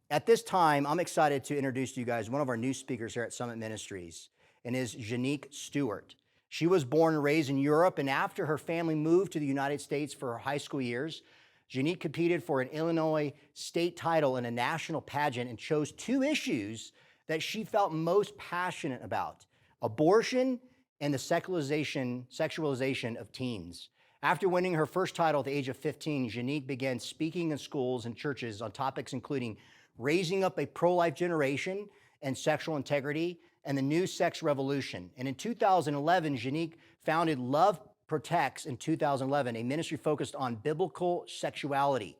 At this time, I'm excited to introduce to you guys one of our new speakers here at Summit Ministries, and is Jannique Stewart. She was born and raised in Europe, and after her family moved to the United States for her high school years, Jannique competed for an Illinois state title in a national pageant and chose two issues that she felt most passionate about: abortion and the sexualization of teens. After winning her first title at the age of 15, Jannique began speaking in schools and churches on topics including raising up a pro-life generation and sexual integrity and the new sex revolution. And in 2011, Jannique founded Love Protects in 2011, a ministry focused on biblical sexuality.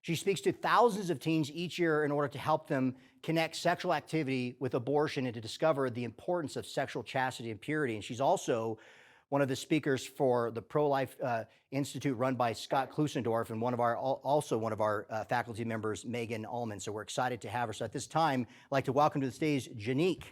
She speaks to thousands of teens each year in order to help them connect sexual activity with abortion and to discover the importance of sexual chastity and purity. And she's also one of the speakers for the Pro-Life Institute run by Scott Klusendorf, and one of our faculty members, Megan Ullman. So we're excited to have her. So at this time, I'd like to welcome to the stage Jannique.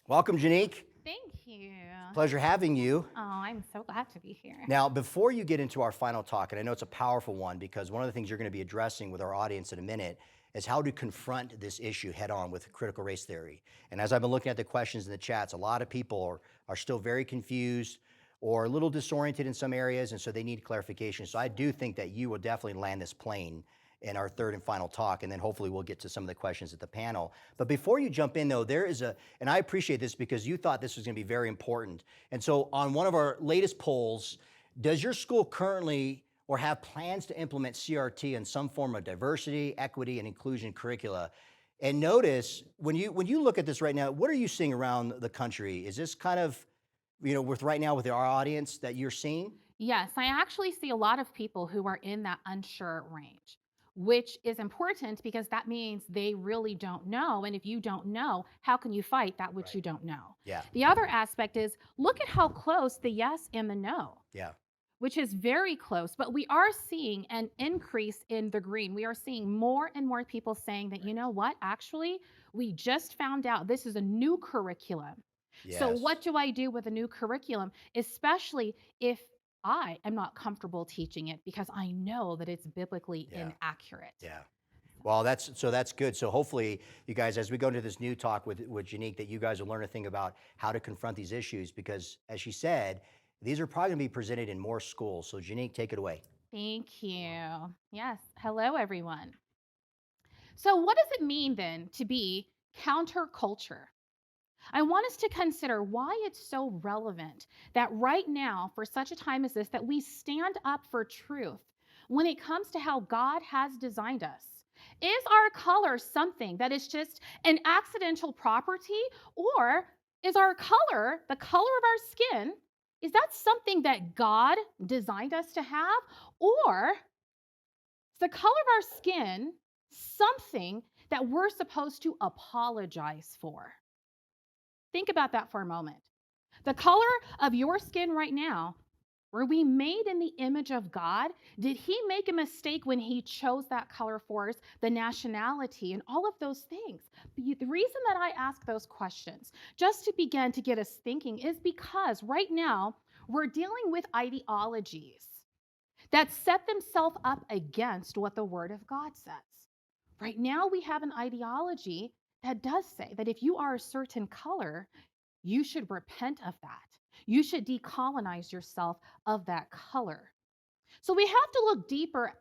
Welcome, Jannique. Thank you. Pleasure having you. Oh, I'm so glad to be here. Now, before you get into our final talk, and I know it's a powerful one because one of the things you're going to be addressing with our audience in a minute is how to confront this issue head on with critical race theory. And as I've been looking at the questions in the chats, a lot of people are still very confused or a little disoriented in some areas, and so they need clarification. So I do think that you will definitely land this plane in our third and final talk, and then hopefully we'll get to some of the questions at the panel. But before you jump in though, and I appreciate this because you thought this was gonna be very important. And so on one of our latest polls, does your school currently or have plans to implement CRT in some form of diversity, equity, and inclusion curricula? And notice, when you look at this right now, what are you seeing around the country? Is this kind of, with our audience that you're seeing? Yes, I actually see a lot of people who are in that unsure range, which is important because that means they really don't know. And if you don't know, how can you fight that which Right. you don't know? Yeah, The other aspect is look at how close the yes and the no, yeah, which is very close, but we are seeing an increase in the green. We are seeing more and more people saying that, you know what, actually, we just found out this is a new curriculum. So, yes, what do I do with a new curriculum, especially if I am not comfortable teaching it because I know that it's biblically yeah, inaccurate? yeah. Well, that's good. So hopefully, you guys, as we go into this new talk with Jannique, that you guys will learn a thing about how to confront these issues, because as she said, these are probably going to be presented in more schools. So Jannique, take it away. Thank you. Yes. Hello, everyone. So, what does it mean then to be counterculture? I want us to consider why it's so relevant that right now, for such a time as this, that we stand up for truth when it comes to how God has designed us. Is our color something that is just an accidental property, or is our color, the color of our skin, is that something that God designed us to have, or is the color of our skin something that we're supposed to apologize for? Think about that for a moment. The color of your skin right now, were we made in the image of God? Did he make a mistake when he chose that color for us, the nationality, and all of those things? The reason that I ask those questions, just to begin to get us thinking, is because right now we're dealing with ideologies that set themselves up against what the Word of God says. Right now, we have an ideology that does say that if you are a certain color, you should repent of that. You should decolonize yourself of that color. So we have to look deeper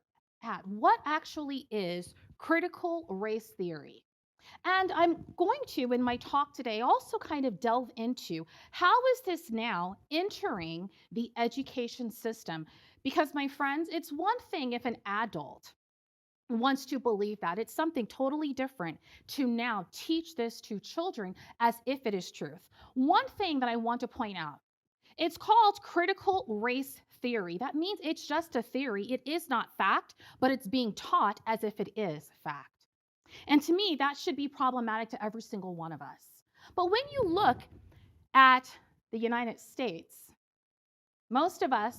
at what actually is critical race theory. And I'm going to, in my talk today, also kind of delve into how is this now entering the education system? Because, my friends, it's one thing if an adult wants to believe that. It's something totally different to now teach this to children as if it is truth. One thing that I want to point out, it's called critical race theory. That means it's just a theory. It is not fact, but it's being taught as if it is fact. And to me, that should be problematic to every single one of us. But when you look at the United States, most of us,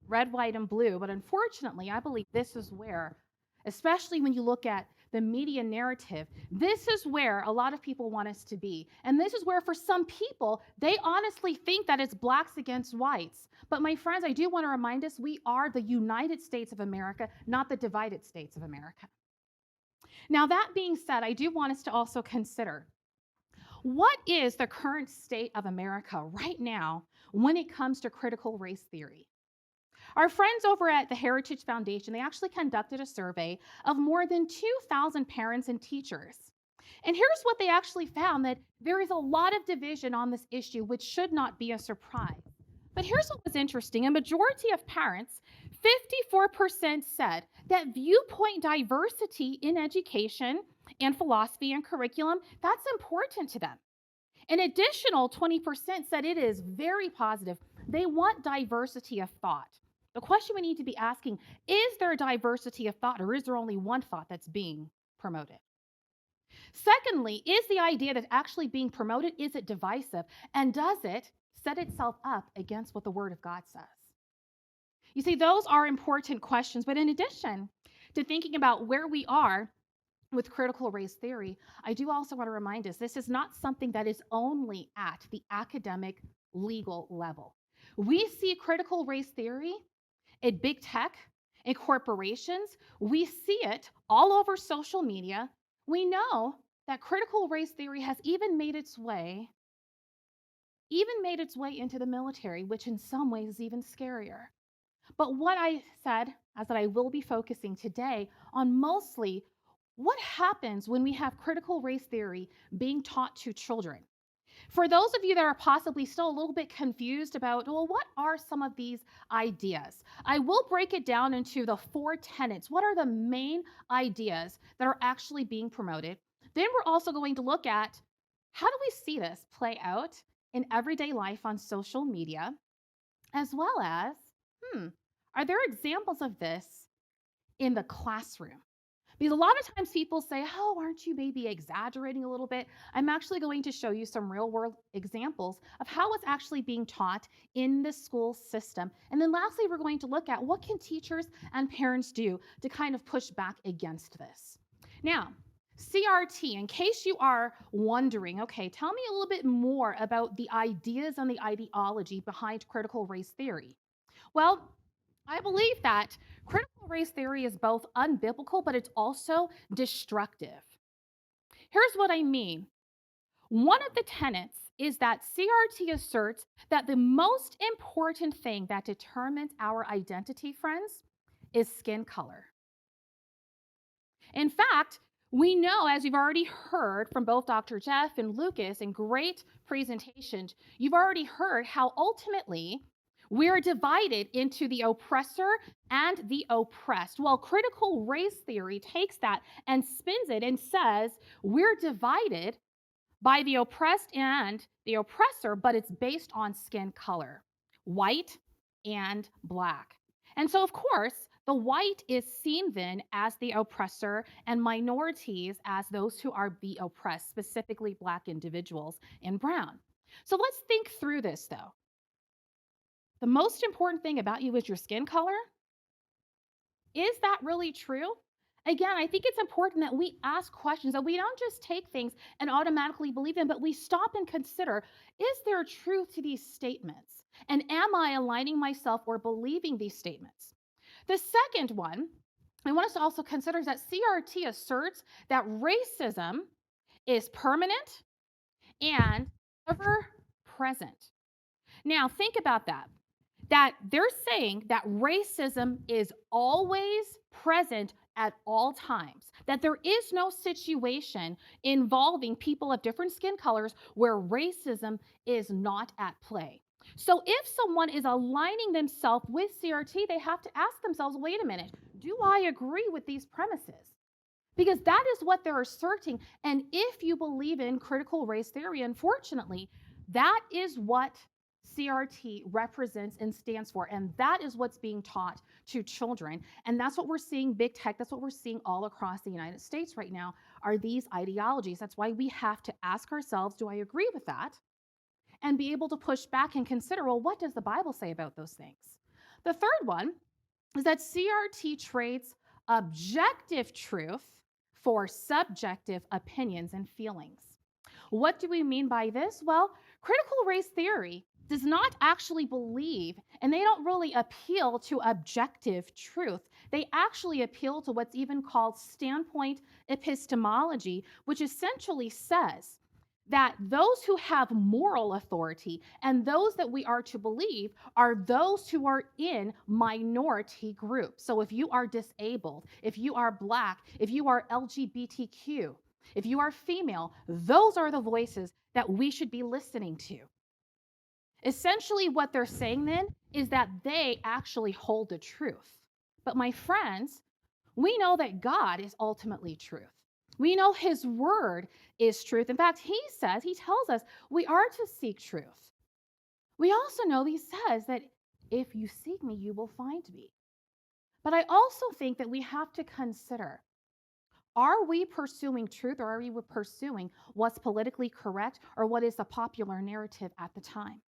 red, white, and blue, but unfortunately, I believe this is where, especially when you look at the media narrative, this is where a lot of people want us to be. And this is where, for some people, they honestly think that it's blacks against whites. But my friends, I do want to remind us we are the United States of America, not the divided states of America. Now, that being said, I do want us to also consider what is the current state of America right now when it comes to critical race theory. Our friends over at the Heritage Foundation, they actually conducted a survey of more than 2,000 parents and teachers. And here's what they actually found, that there is a lot of division on this issue, which should not be a surprise. But here's what was interesting. A majority of parents, 54% said that viewpoint diversity in education and philosophy and curriculum, that's important to them. An additional 20% said it is very positive. They want diversity of thought. The question we need to be asking, is there a diversity of thought, or is there only one thought that's being promoted? Secondly, is the idea that's actually being promoted, is it divisive? And does it set itself up against what the Word of God says? You see, those are important questions. But in addition to thinking about where we are with critical race theory, I do also want to remind us this is not something that is only at the academic legal level. We see critical race theory in big tech, in corporations. We see it all over social media. We know that critical race theory has even made its way into the military, which in some ways is even scarier. But what I said is that I will be focusing today on mostly what happens when we have critical race theory being taught to children. For those of you that are possibly still a little bit confused about, well, what are some of these ideas? I will break it down into the 4 tenets. What are the main ideas that are actually being promoted? Then we're also going to look at how do we see this play out in everyday life on social media, as well as, are there examples of this in the classroom? Because a lot of times people say, oh, aren't you maybe exaggerating a little bit? I'm actually going to show you some real world examples of how it's actually being taught in the school system. And then lastly, we're going to look at what can teachers and parents do to kind of push back against this. Now, CRT, in case you are wondering, okay, tell me a little bit more about the ideas and the ideology behind critical race theory. Well, I believe that critical race theory is both unbiblical, but it's also destructive. Here's what I mean. One of the tenets is that CRT asserts that the most important thing that determines our identity, friends, is skin color. In fact, we know, as you've already heard from both Dr. Jeff and Lucas in great presentations, you've already heard how ultimately we're divided into the oppressor and the oppressed. Well, critical race theory takes that and spins it and says we're divided by the oppressed and the oppressor, but it's based on skin color, white and black. And so, of course, the white is seen then as the oppressor and minorities as those who are the oppressed, specifically Black individuals and brown. So let's think through this though. The most important thing about you is your skin color. Is that really true? Again, I think it's important that we ask questions, that we don't just take things and automatically believe them, but we stop and consider, is there truth to these statements? And am I aligning myself or believing these statements? The second one I want us to also consider is that CRT asserts that racism is permanent and ever present. Now, think about that they're saying that racism is always present at all times, that there is no situation involving people of different skin colors where racism is not at play. So if someone is aligning themselves with CRT, they have to ask themselves, wait a minute, do I agree with these premises? Because that is what they're asserting. And if you believe in critical race theory, unfortunately, that is what CRT represents and stands for. And that is what's being taught to children. And that's what we're seeing big tech. That's what we're seeing all across the United States right now are these ideologies. That's why we have to ask ourselves, do I agree with that? And be able to push back and consider, well, what does the Bible say about those things? The third one is that CRT trades objective truth for subjective opinions and feelings. What do we mean by this? Well, critical race theory does not actually believe, and they don't really appeal to objective truth. they actually appeal to what's even called standpoint epistemology, which essentially says that those who have moral authority and those that we are to believe are those who are in minority groups. So if you are disabled, if you are Black, if you are LGBTQ, if you are female, those are the voices that we should be listening to. Essentially, what they're saying then is that they actually hold the truth. But my friends, we know that God is ultimately truth. We know his word is truth. In fact, he tells us we are to seek truth. We also know he says that if you seek me, you will find me. But I also think that we have to consider, are we pursuing truth, or are we pursuing what's politically correct or what is the popular narrative at the time?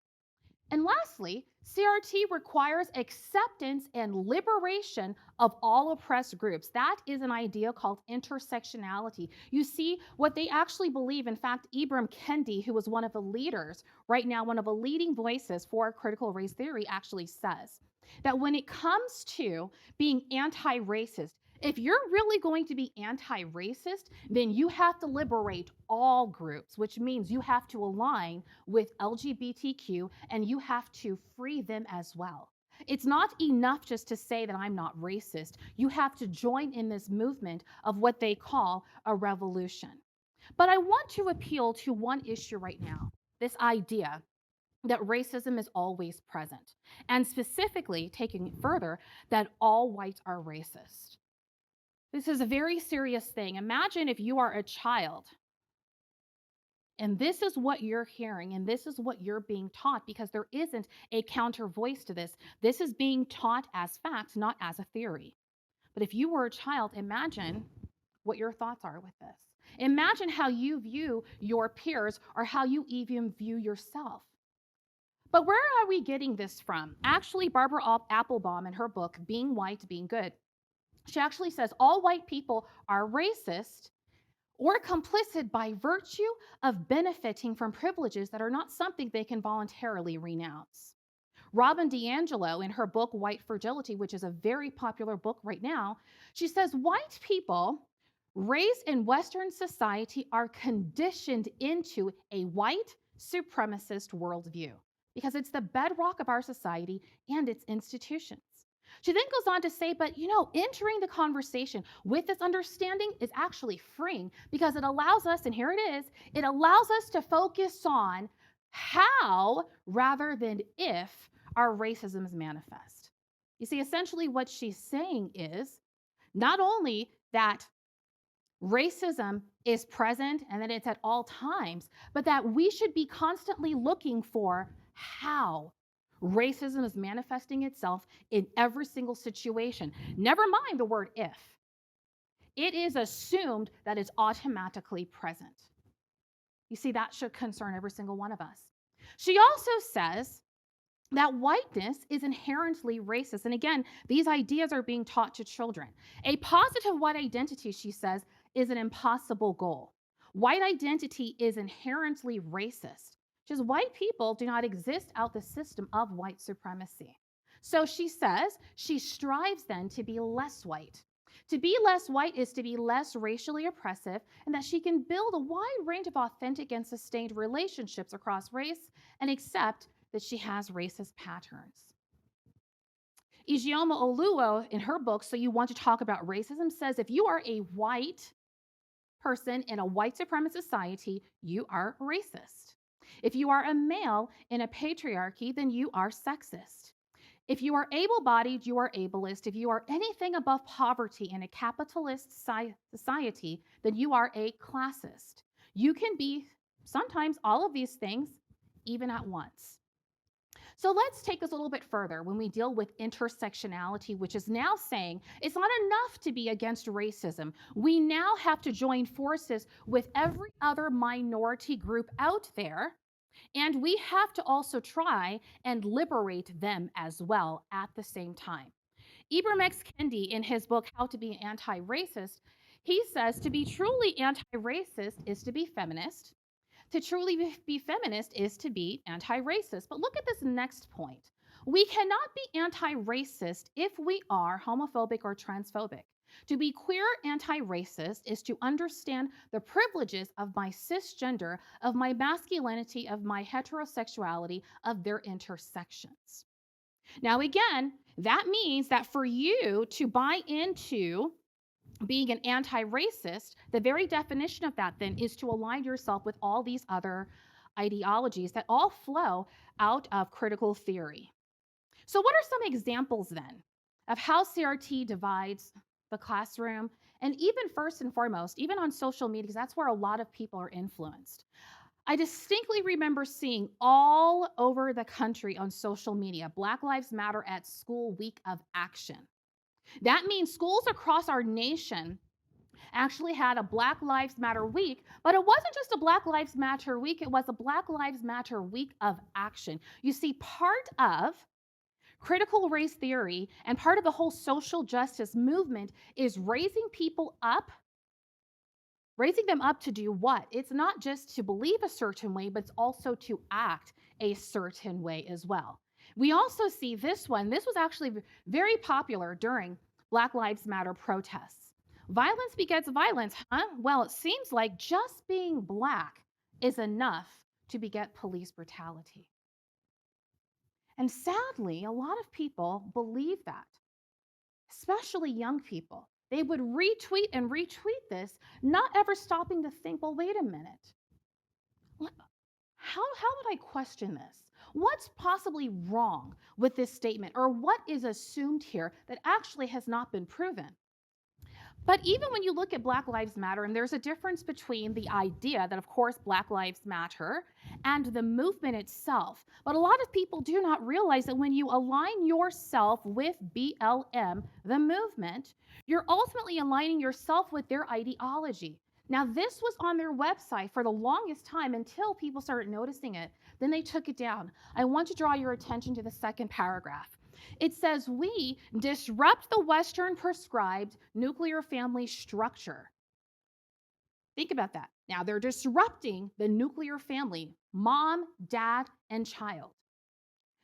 And lastly, CRT requires acceptance and liberation of all oppressed groups. That is an idea called intersectionality. You see, what they actually believe, in fact, Ibram Kendi, who was one of the leaders right now, one of the leading voices for critical race theory, actually says that when it comes to being anti-racist, if you're really going to be anti-racist, then you have to liberate all groups, which means you have to align with LGBTQ and you have to free them as well. It's not enough just to say that I'm not racist. You have to join in this movement of what they call a revolution. But I want to appeal to one issue right now, this idea that racism is always present, and specifically taking it further, that all whites are racist. This is a very serious thing. Imagine if you are a child and this is what you're hearing and this is what you're being taught, because there isn't a counter voice to this. This is being taught as facts, not as a theory. But if you were a child, imagine what your thoughts are with this. Imagine how you view your peers or how you even view yourself. But where are we getting this from? Actually, Barbara Applebaum, in her book, Being White, Being Good, she actually says all white people are racist or complicit by virtue of benefiting from privileges that are not something they can voluntarily renounce. Robin Deangelo, in her book White Fragility, which is a very popular book right now, she says white people raised in Western society are conditioned into a white supremacist worldview because it's the bedrock of our society and its institutions. She then goes on to say, but entering the conversation with this understanding is actually freeing because it allows us, and here it allows us to focus on how rather than if our racism is manifest. You see, essentially what she's saying is not only that racism is present and that it's at all times, but that we should be constantly looking for how racism is manifesting itself in every single situation. Never mind the word if. It is assumed that it's automatically present. You see, that should concern every single one of us. She also says that whiteness is inherently racist. And again, these ideas are being taught to children. A positive white identity, she says, is an impossible goal. White identity is inherently racist. Just white people do not exist out the system of white supremacy. So she says she strives then to be less white. To be less white is to be less racially oppressive, and that she can build a wide range of authentic and sustained relationships across race and accept that she has racist patterns. Ijeoma Oluo, in her book, So You Want to Talk About Racism, says if you are a white person in a white supremacist society, you are racist. If you are a male in a patriarchy, then you are sexist. If you are able-bodied, you are ableist. If you are anything above poverty in a capitalist society, then you are a classist. You can be sometimes all of these things even at once. So let's take this a little bit further when we deal with intersectionality, which is now saying it's not enough to be against racism. We now have to join forces with every other minority group out there, and we have to also try and liberate them as well at the same time. Ibram X. Kendi, in his book, How to Be Anti-Racist, he says to be truly anti-racist is to be feminist. To truly be feminist is to be anti-racist. But look at this next point. We cannot be anti-racist if we are homophobic or transphobic. To be queer anti-racist is to understand the privileges of my cisgender, of my masculinity, of my heterosexuality, of their intersections. Now, again, that means that for you to buy into being an anti-racist, the very definition of that then is to align yourself with all these other ideologies that all flow out of critical theory. So, what are some examples then of how CRT divides the classroom? And even first and foremost, even on social media, because that's where a lot of people are influenced. I distinctly remember seeing all over the country on social media Black Lives Matter at School Week of Action. That means schools across our nation actually had a Black Lives Matter week, but it wasn't just a Black Lives Matter week, it was a Black Lives Matter week of action. You see, part of critical race theory and part of the whole social justice movement is raising them up to do what? It's not just to believe a certain way, but it's also to act a certain way as well. We also see this one. This was actually very popular during Black Lives Matter protests. Violence begets violence, huh? Well, it seems like just being Black is enough to beget police brutality. And sadly, a lot of people believe that, especially young people. They would retweet and retweet this, not ever stopping to think, well, wait a minute. How would I question this? What's possibly wrong with this statement? Or what is assumed here that actually has not been proven? But even when you look at Black Lives Matter, and there's a difference between the idea that, of course, Black Lives Matter and the movement itself. But a lot of people do not realize that when you align yourself with BLM, the movement, you're ultimately aligning yourself with their ideology. Now, this was on their website for the longest time until people started noticing it. Then they took it down. I want to draw your attention to the second paragraph. It says, we disrupt the Western prescribed nuclear family structure. Think about that. Now, they're disrupting the nuclear family, mom, dad, and child.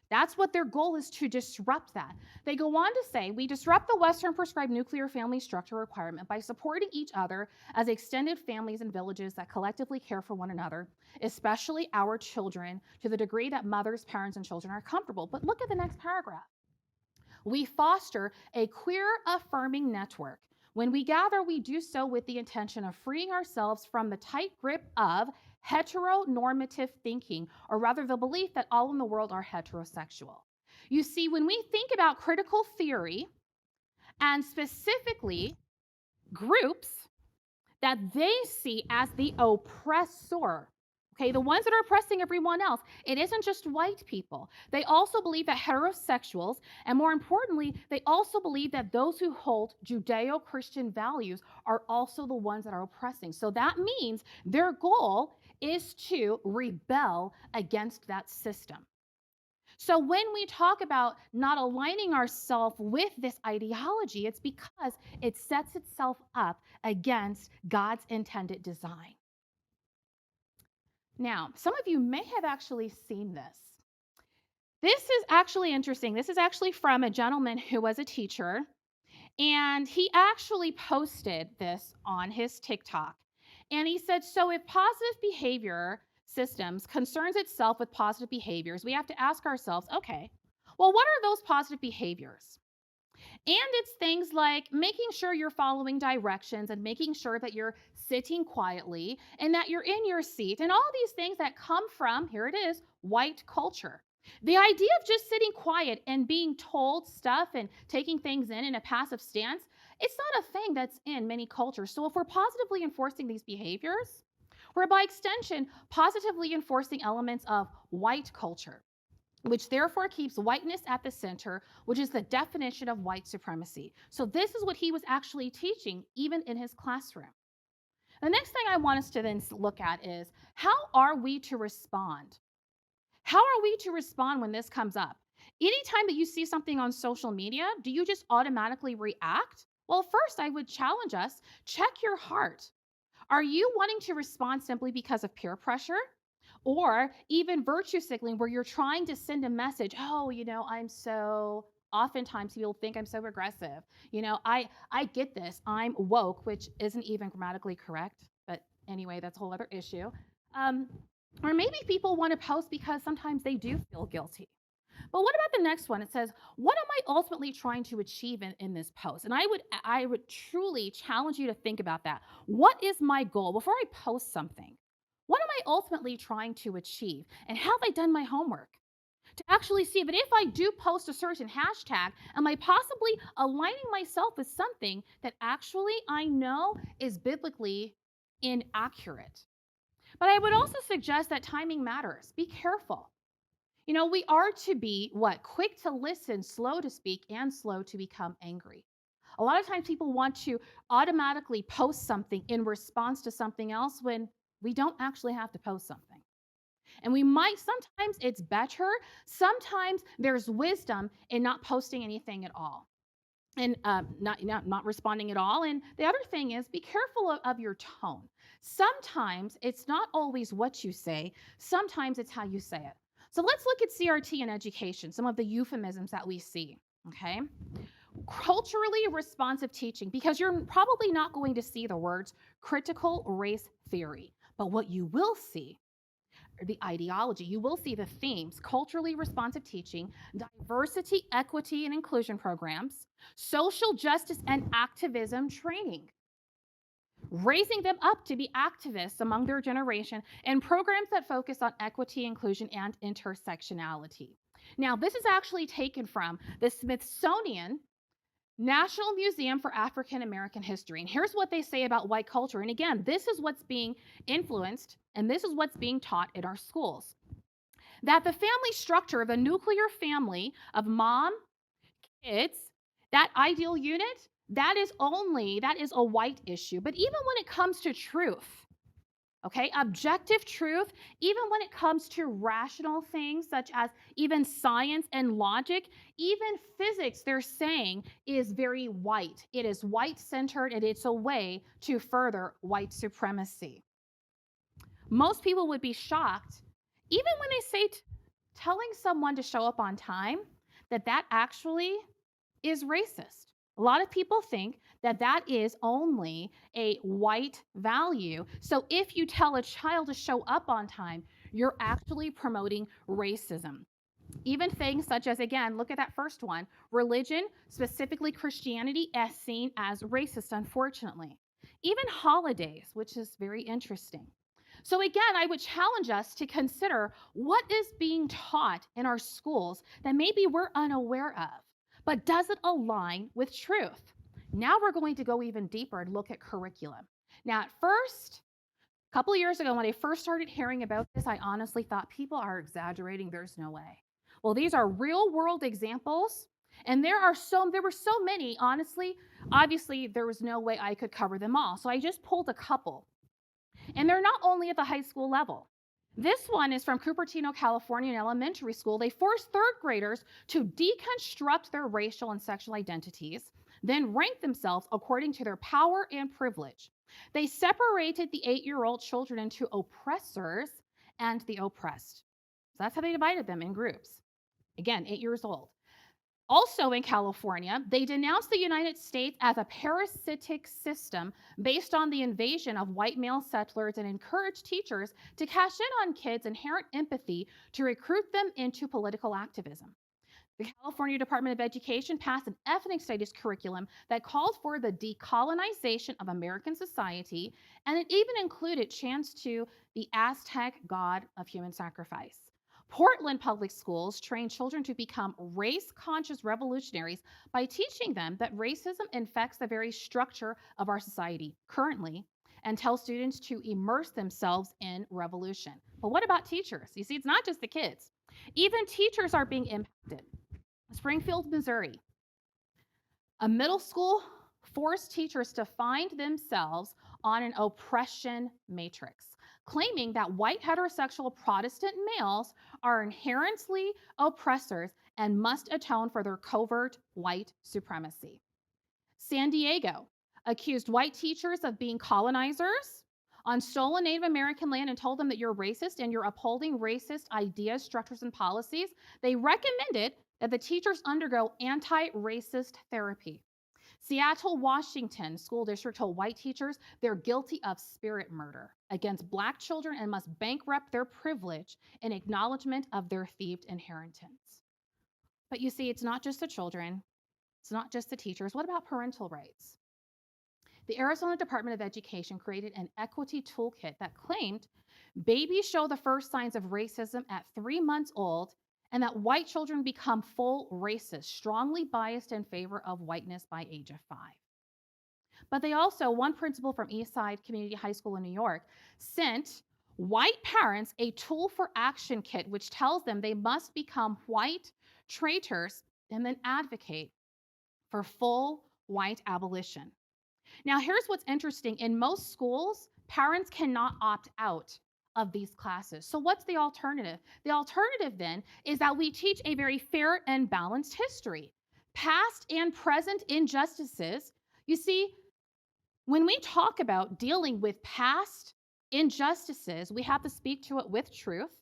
That's what their goal is, to disrupt that. They go on to say, we disrupt the Western prescribed nuclear family structure requirement by supporting each other as extended families and villages that collectively care for one another, especially our children, to the degree that mothers, parents, and children are comfortable. But look at the next paragraph. We foster a queer affirming network. When we gather, we do so with the intention of freeing ourselves from the tight grip of heteronormative thinking, or rather the belief that all in the world are heterosexual. You see, when we think about critical theory, and specifically groups that they see as the oppressor, okay, the ones that are oppressing everyone else, it isn't just white people. They also believe that heterosexuals, and more importantly, they also believe that those who hold Judeo-Christian values are also the ones that are oppressing. So that means their goal is to rebel against that system. So when we talk about not aligning ourselves with this ideology, it's because it sets itself up against God's intended design. Now, some of you may have actually seen this. This is actually interesting. This is actually from a gentleman who was a teacher, and he actually posted this on his TikTok. And he said, so if positive behavior systems concerns itself with positive behaviors, we have to ask ourselves, okay, well, what are those positive behaviors? And it's things like making sure you're following directions and making sure that you're sitting quietly and that you're in your seat, and all these things that come from, here it is, white culture. The idea of just sitting quiet and being told stuff and taking things in a passive stance, it's not a thing that's in many cultures. So if we're positively enforcing these behaviors, we're by extension positively enforcing elements of white culture, which therefore keeps whiteness at the center, which is the definition of white supremacy. So this is what he was actually teaching, even in his classroom. The next thing I want us to then look at is, how are we to respond? How are we to respond when this comes up? Anytime that you see something on social media, do you just automatically react? Well, first, I would challenge us, check your heart. Are you wanting to respond simply because of peer pressure? Or even virtue signaling, where you're trying to send a message, oh, I'm so, oftentimes people think I'm so aggressive. I get this, I'm woke, which isn't even grammatically correct. But anyway, that's a whole other issue. Um, or maybe people want to post because sometimes they do feel guilty. But what about the next one? It says, what am I ultimately trying to achieve in this post? And I would truly challenge you to think about that. What is my goal before I post something? What am I ultimately trying to achieve? And have I done my homework to actually see if I do post a certain hashtag, am I possibly aligning myself with something that actually I know is biblically inaccurate? But I would also suggest that timing matters. Be careful. We are to be what? Quick to listen, slow to speak, and slow to become angry. A lot of times people want to automatically post something in response to something else when we don't actually have to post something. And sometimes it's better, sometimes there's wisdom in not posting anything at all and not responding at all. And the other thing is, be careful of your tone. Sometimes it's not always what you say, sometimes it's how you say it. So let's look at CRT in education, some of the euphemisms that we see. Okay. Culturally responsive teaching, because you're probably not going to see the words critical race theory, but what you will see, the ideology, you will see the themes: culturally responsive teaching, diversity, equity, and inclusion programs, social justice and activism training, raising them up to be activists among their generation, and programs that focus on equity, inclusion, and intersectionality. Now, this is actually taken from the Smithsonian National Museum for African American History. And here's what they say about white culture. And again, this is what's being influenced and this is what's being taught in our schools. That the family structure of a nuclear family of mom, kids, that ideal unit, that is a white issue. But even when it comes to truth, okay, objective truth, even when it comes to rational things such as even science and logic, even physics, they're saying is very white. It is white centered and it's a way to further white supremacy. Most people would be shocked, even when they say telling someone to show up on time, that actually is racist. A lot of people think that is only a white value. So if you tell a child to show up on time, you're actually promoting racism. Even things such as, again, look at that first one, religion, specifically Christianity, as seen as racist, unfortunately. Even holidays, which is very interesting. So again, I would challenge us to consider what is being taught in our schools that maybe we're unaware of, but doesn't align with truth. Now we're going to go even deeper and look at curriculum. Now, at first, a couple of years ago, when I first started hearing about this, I honestly thought people are exaggerating. There's no way. Well, these are real world examples, and there were so many, honestly. Obviously, there was no way I could cover them all. So I just pulled a couple. And they're not only at the high school level. This one is from Cupertino, California, an elementary school. They forced third graders to deconstruct their racial and sexual identities, then rank themselves according to their power and privilege. They separated the 8-year-old children into oppressors and the oppressed. So that's how they divided them in groups. Again, 8 years old. Also in California, they denounced the United States as a parasitic system based on the invasion of white male settlers and encouraged teachers to cash in on kids' inherent empathy to recruit them into political activism. The California Department of Education passed an ethnic studies curriculum that called for the decolonization of American society, and it even included chants to the Aztec god of human sacrifice. Portland Public Schools train children to become race-conscious revolutionaries by teaching them that racism infects the very structure of our society currently, and tell students to immerse themselves in revolution. But what about teachers? You see, it's not just the kids. Even teachers are being impacted. Springfield, Missouri, a middle school forced teachers to find themselves on an oppression matrix, claiming that white heterosexual Protestant males are inherently oppressors and must atone for their covert white supremacy. San Diego accused white teachers of being colonizers, on stolen Native American land and told them that you're racist and you're upholding racist ideas, structures, and policies, they recommended that the teachers undergo anti-racist therapy. Seattle, Washington school district told white teachers they're guilty of spirit murder against Black children and must bankrupt their privilege in acknowledgement of their thieved inheritance. But you see, it's not just the children, it's not just the teachers. What about parental rights? The Arizona Department of Education created an equity toolkit that claimed babies show the first signs of racism at 3 months old and that white children become full racists, strongly biased in favor of whiteness by age of 5. But they also, one principal from Eastside Community High School in New York sent white parents a tool for action kit, which tells them they must become white traitors and then advocate for full white abolition. Now, here's what's interesting. In most schools, parents cannot opt out of these classes. So what's the alternative? The alternative then is that we teach a very fair and balanced history. Past and present injustices. You see, when we talk about dealing with past injustices, we have to speak to it with truth.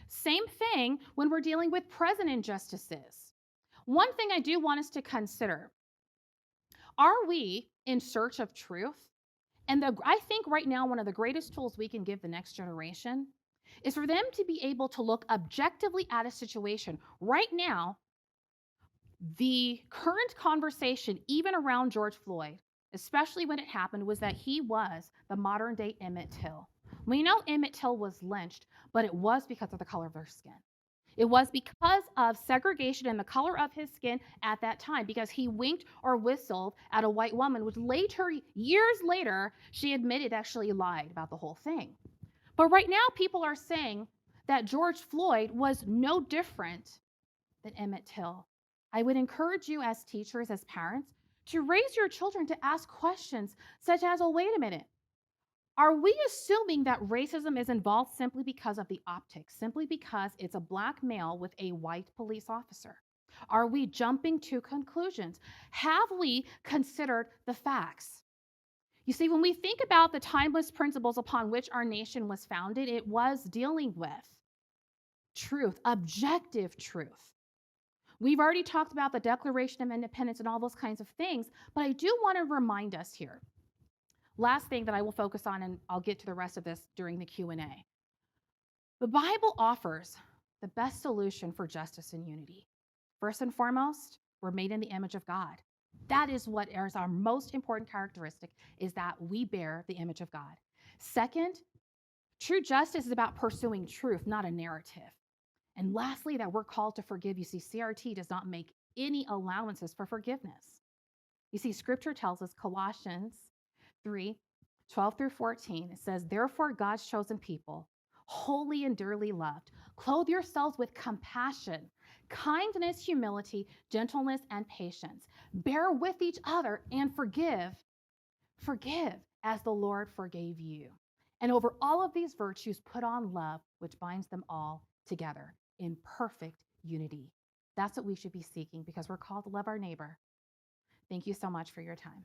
Same thing when we're dealing with present injustices. One thing I do want us to consider, are we in search of truth? And I think right now one of the greatest tools we can give the next generation is for them to be able to look objectively at a situation. Right now, the current conversation, even around George Floyd, especially when it happened, was that he was the modern day Emmett Till. We know Emmett Till was lynched, but it was because of the color of their skin. It was because of segregation and the color of his skin at that time, because he winked or whistled at a white woman, which later, years later, she admitted actually lied about the whole thing. But right now, people are saying that George Floyd was no different than Emmett Till. I would encourage you as teachers, as parents, to raise your children to ask questions such as, oh, wait a minute. Are we assuming that racism is involved simply because of the optics, simply because it's a Black male with a white police officer? Are we jumping to conclusions? Have we considered the facts? You see, when we think about the timeless principles upon which our nation was founded, it was dealing with truth, objective truth. We've already talked about the Declaration of Independence and all those kinds of things, but I do want to remind us here. Last thing that I will focus on, and I'll get to the rest of this during the Q&A. The Bible offers the best solution for justice and unity. First and foremost, we're made in the image of God. That is what is our most important characteristic, is that we bear the image of God. Second, true justice is about pursuing truth, not a narrative. And lastly, that we're called to forgive. You see, CRT does not make any allowances for forgiveness. You see, scripture tells us, Colossians 3:12-14, it says, therefore, God's chosen people, holy and dearly loved, clothe yourselves with compassion, kindness, humility, gentleness, and patience. Bear with each other and forgive. Forgive as the Lord forgave you. And over all of these virtues, put on love, which binds them all together in perfect unity. That's what we should be seeking, because we're called to love our neighbor. Thank you so much for your time.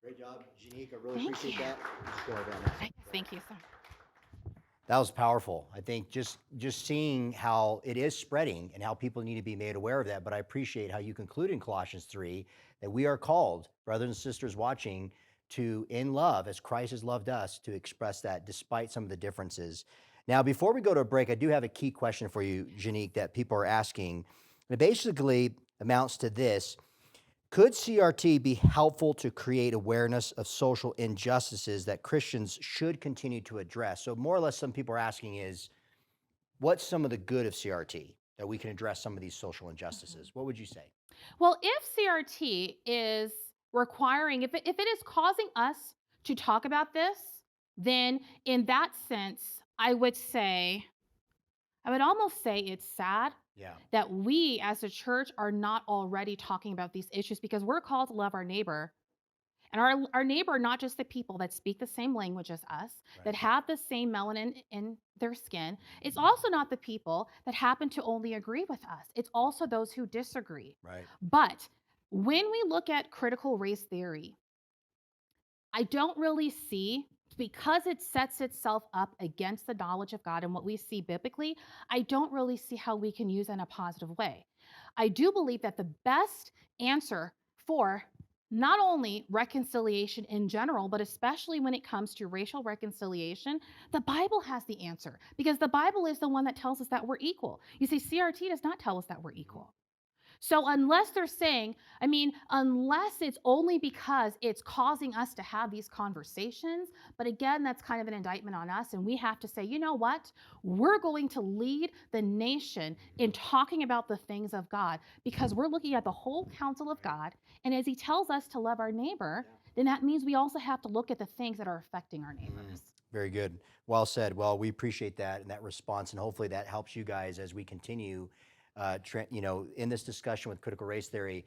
Great job, Jannique. I really Thank appreciate you. that. Score down there. Thank you, sir. That was powerful. I think just seeing how it is spreading and how people need to be made aware of that. But I appreciate how you conclude in Colossians 3 that we are called, brothers and sisters watching, to, in love, as Christ has loved us, to express that despite some of the differences. Now, before we go to a break, I do have a key question for you, Jannique, that people are asking. It basically amounts to this. Could CRT be helpful to create awareness of social injustices that Christians should continue to address? So more or less, some people are asking is, what's some of the good of CRT that we can address some of these social injustices? What would you say? Well, if CRT is requiring, if it is causing us to talk about this, then in that sense, I would almost say it's sad that we as a church are not already talking about these issues, because we're called to love our neighbor. And our neighbor, not just the people that speak the same language as us, that have the same melanin in their skin. It's also not the people that happen to only agree with us. It's also those who disagree. Right. But when we look at critical race theory, I don't really see, because it sets itself up against the knowledge of God and what we see biblically, I don't really see how we can use it in a positive way. I do believe that the best answer for not only reconciliation in general, but especially when it comes to racial reconciliation, the Bible has the answer, because the Bible is the one that tells us that we're equal. You see, CRT does not tell us that we're equal. So unless they're saying, I mean, unless it's only because it's causing us to have these conversations, but again, that's kind of an indictment on us. And we have to say, you know what? We're going to lead the nation in talking about the things of God, because we're looking at the whole counsel of God. And as he tells us to love our neighbor, then that means we also have to look at the things that are affecting our neighbors. Very good. Well said. Well, we appreciate that and that response, and hopefully that helps you guys as we continue, in this discussion with critical race theory